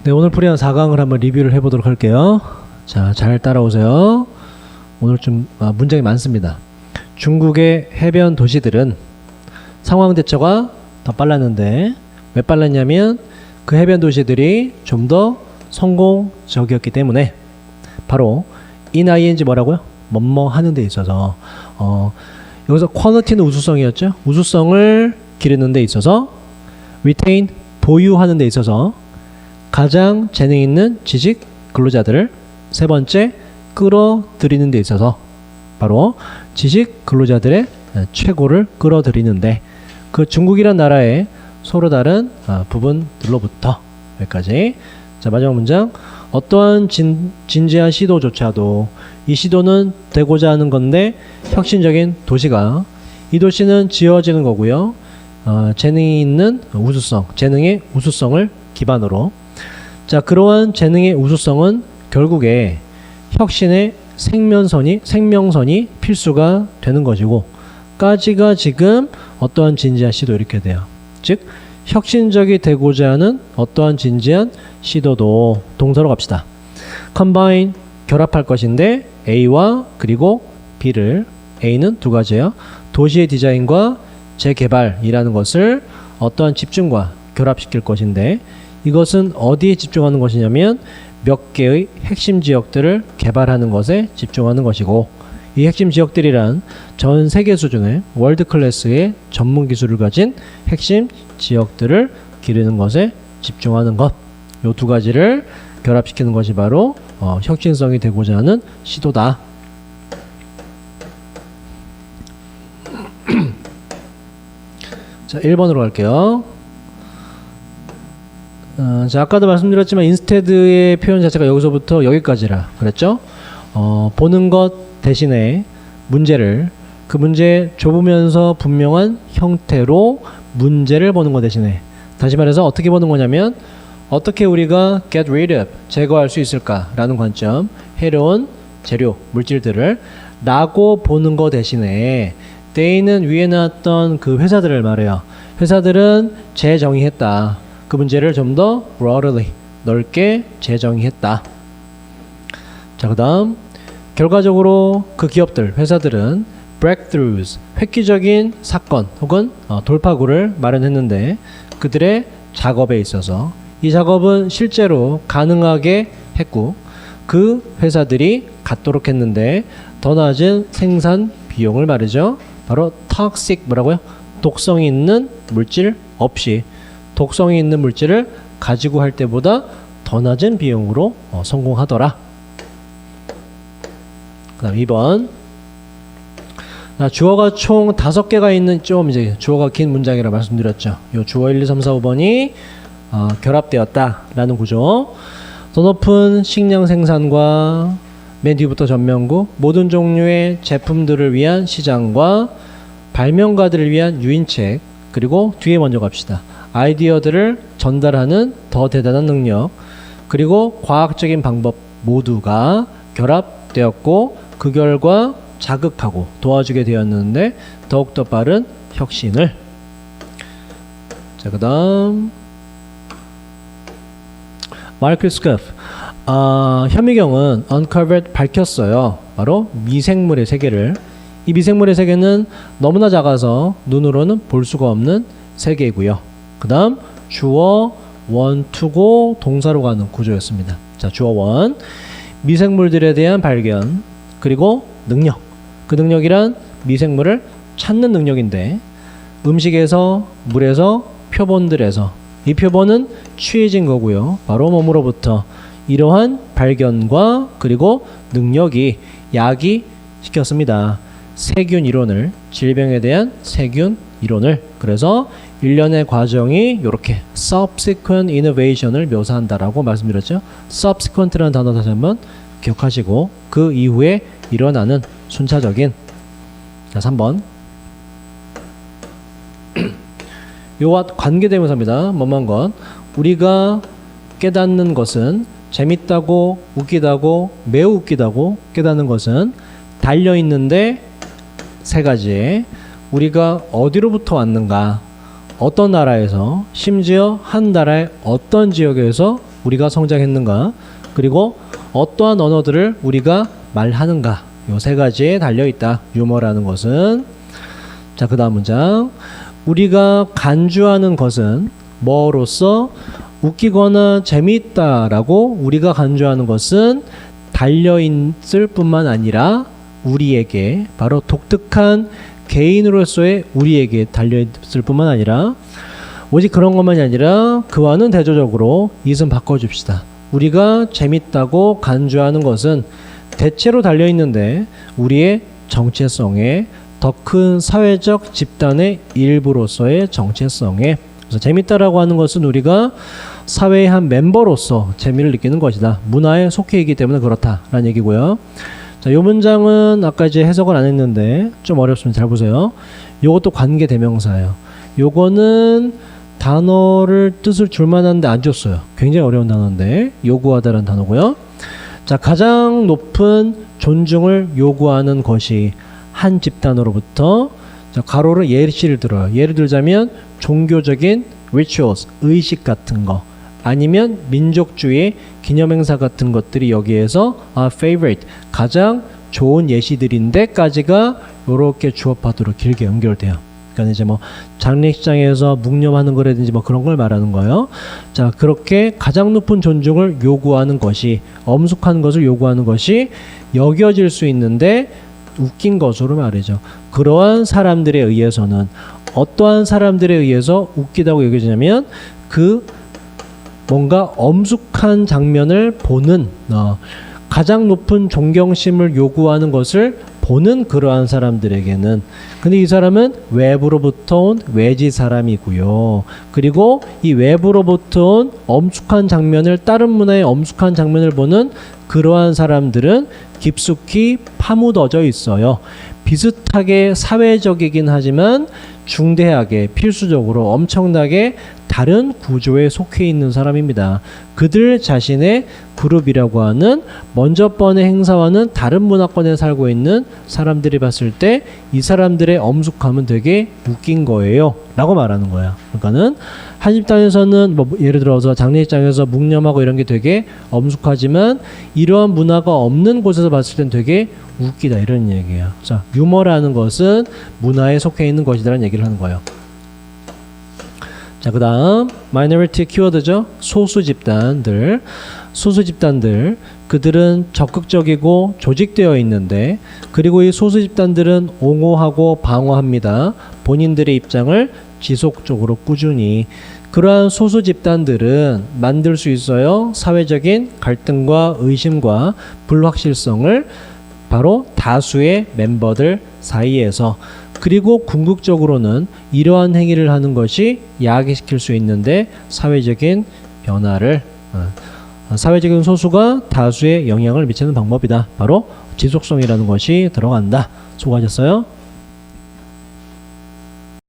네, 오늘 풀이한 4강을 한번 리뷰를 해보도록 할게요. 자, 잘 따라오세요. 오늘 좀 문장이 많습니다. 중국의 해변 도시들은 상황 대처가 더 빨랐는데 왜 빨랐냐면 그 해변 도시들이 좀 더 성공적이었기 때문에 바로 ing 뭐라고요? 뭐뭐 하는 데 있어서 여기서 quality는 우수성이었죠. 우수성을 기르는 데 있어서 retain 보유하는 데 있어서 가장 재능 있는 지식 근로자들을 세 번째 끌어들이는 데 있어서 바로 지식 근로자들의 최고를 끌어들이는데 그 중국이란 나라의 서로 다른 부분들로부터 여기까지. 자, 마지막 문장. 어떠한 진지한 시도조차도 이 시도는 되고자 하는 건데 혁신적인 도시가 이 도시는 지어지는 거고요. 재능이 있는 우수성, 재능의 우수성을 기반으로. 자, 그러한 재능의 우수성은 결국에 혁신의 생명선이 필수가 되는 것이고 까지가 지금 어떠한 진지한 시도 이렇게 돼요. 즉 혁신적이 되고자 하는 어떠한 진지한 시도도 동사로 갑시다. combine 결합할 것인데 A와 그리고 B를 A는 두 가지예요. 도시의 디자인과 재개발이라는 것을 어떠한 집중과 결합시킬 것인데 이것은 어디에 집중하는 것이냐면 몇 개의 핵심 지역들을 개발하는 것에 집중하는 것이고 이 핵심 지역들이란 전 세계 수준의 월드 클래스의 전문 기술을 가진 핵심 지역들을 기르는 것에 집중하는 것. 이 두 가지를 결합시키는 것이 바로 혁신성이 되고자 하는 시도다. 자, 1번으로 갈게요. 자, 아까도 말씀드렸지만 instead의 표현 자체가 여기서부터 여기까지라 그랬죠. 보는 것 대신에 문제를 그 문제 좁으면서 분명한 형태로 문제를 보는 것 대신에 다시 말해서 어떻게 보는 거냐면 어떻게 우리가 get rid of 제거할 수 있을까라는 관점 해로운 재료 물질들을 라고 보는 것 대신에 they는 위에 나왔던 그 회사들을 말해요. 회사들은 재정의했다. 그 문제를 좀 더 broadly 넓게 재정의했다. 자, 그 다음 결과적으로 그 기업들 회사들은 breakthroughs 획기적인 사건 혹은 돌파구를 마련했는데 그들의 작업에 있어서 이 작업은 실제로 가능하게 했고 그 회사들이 갖도록 했는데 더 낮은 생산 비용을 말이죠. 바로 toxic 뭐라고요? 독성이 있는 물질 없이 독성이 있는 물질을 가지고 할 때보다 더 낮은 비용으로 성공하더라. 그 다음 2번. 주어가 총 5개가 있는 좀 이제 주어가 긴 문장이라 말씀드렸죠. 요 주어 1, 2, 3, 4, 5번이 결합되었다 라는 구조. 더 높은 식량 생산과 맨 뒤부터 전면구 모든 종류의 제품들을 위한 시장과 발명가들을 위한 유인책 그리고 뒤에 먼저 갑시다. 아이디어들을 전달하는 더 대단한 능력 그리고 과학적인 방법 모두가 결합되었고 그 결과 자극하고 도와주게 되었는데 더욱더 빠른 혁신을. 자, 그 다음 마르크 스커프 현미경은 uncovered 밝혔어요. 바로 미생물의 세계를. 이 미생물의 세계는 너무나 작아서 눈으로는 볼 수가 없는 세계이고요. 그 다음 주어 원, 투고 동사로 가는 구조였습니다. 자, 주어 원 미생물들에 대한 발견 그리고 능력. 그 능력이란 미생물을 찾는 능력인데 음식에서 물에서 표본들에서 이 표본은 취해진 거고요. 바로 몸으로부터 이러한 발견과 그리고 능력이 야기시켰습니다. 세균 이론을 질병에 대한 세균 이론을 그래서 일련의 과정이 이렇게 subsequent innovation을 묘사한다라고 말씀드렸죠. subsequent라는 단어 다시 한번 기억하시고 그 이후에 일어나는 순차적인. 자, 3번 요와 관계대명사입니다. 뭐만 것 우리가 깨닫는 것은 재밌다고 웃기다고 매우 웃기다고 깨닫는 것은 달려있는데 세 가지 우리가 어디로부터 왔는가 어떤 나라에서 심지어 한 나라의 어떤 지역에서 우리가 성장했는가 그리고 어떠한 언어들을 우리가 말하는가 요 세 가지에 달려있다. 유머라는 것은. 자, 그 다음 문장. 우리가 간주하는 것은 뭐로서 웃기거나 재미있다라고 우리가 간주하는 것은 달려있을 뿐만 아니라 우리에게 바로 독특한 개인으로서의 우리에게 달려있을 뿐만 아니라 오직 그런 것만이 아니라 그와는 대조적으로 이것은 바꿔줍시다. 우리가 재밌다고 간주하는 것은 대체로 달려있는데 우리의 정체성에 더 큰 사회적 집단의 일부로서의 정체성에 그래서 재밌다라고 하는 것은 우리가 사회의 한 멤버로서 재미를 느끼는 것이다. 문화에 속해 있기 때문에 그렇다라는 얘기고요. 자, 요 문장은 아까 이제 해석을 안 했는데 좀 어렵습니다. 잘 보세요. 요것도 관계 대명사예요. 요거는 단어를 뜻을 줄 만한데 안 줬어요. 굉장히 어려운 단어인데 요구하다라는 단어고요. 자, 가장 높은 존중을 요구하는 것이 한 집단으로부터 자, 가로를 예시를 들어요. 예를 들자면 종교적인 rituals, 의식 같은 거 아니면 민족주의 기념행사 같은 것들이 여기에서 favorite, 가장 좋은 예시들인데까지가 이렇게 주어파도로 길게 연결돼요. 그러니까 이제 뭐 장례식장에서 묵념하는 거라든지 뭐 그런 걸 말하는 거예요. 자, 그렇게 가장 높은 존중을 요구하는 것이 엄숙한 것을 요구하는 것이 여겨질 수 있는데 웃긴 것으로 말이죠. 그러한 사람들에 의해서는 어떠한 사람들에 의해서 웃기다고 여겨지냐면 그 뭔가 엄숙한 장면을 보는 가장 높은 존경심을 요구하는 것을 보는 그러한 사람들에게는 근데 이 사람은 외부로부터 온 외지 사람이고요. 그리고 이 외부로부터 온 엄숙한 장면을 다른 문화의 엄숙한 장면을 보는 그러한 사람들은 깊숙이 파묻어져 있어요. 비슷하게 사회적이긴 하지만 중대하게 필수적으로 엄청나게 다른 구조에 속해 있는 사람입니다. 그들 자신의 그룹이라고 하는 먼저 번의 행사와는 다른 문화권에 살고 있는 사람들이 봤을 때 이 사람들의 엄숙함은 되게 웃긴 거예요 라고 말하는 거야. 그러니까는 한 집단에서는 뭐 예를 들어서 장례식장에서 묵념하고 이런 게 되게 엄숙하지만 이러한 문화가 없는 곳에서 봤을 땐 되게 웃기다 이런 얘기예요. 자, 유머라는 것은 문화에 속해 있는 것이라는 얘기를 하는 거예요. 자, 그 다음 minority 키워드죠. 소수 집단들. 그들은 적극적이고 조직되어 있는데 그리고 이 소수 집단들은 옹호하고 방어합니다. 본인들의 입장을 지속적으로 꾸준히. 그러한 소수 집단들은 만들 수 있어요. 사회적인 갈등과 의심과 불확실성을 바로 다수의 멤버들 사이에서. 그리고 궁극적으로는 이러한 행위를 하는 것이 야기시킬 수 있는데 사회적인 변화를 사회적인 소수가 다수에 영향을 미치는 방법이다. 바로 지속성이라는 것이 들어간다. 수고하셨어요.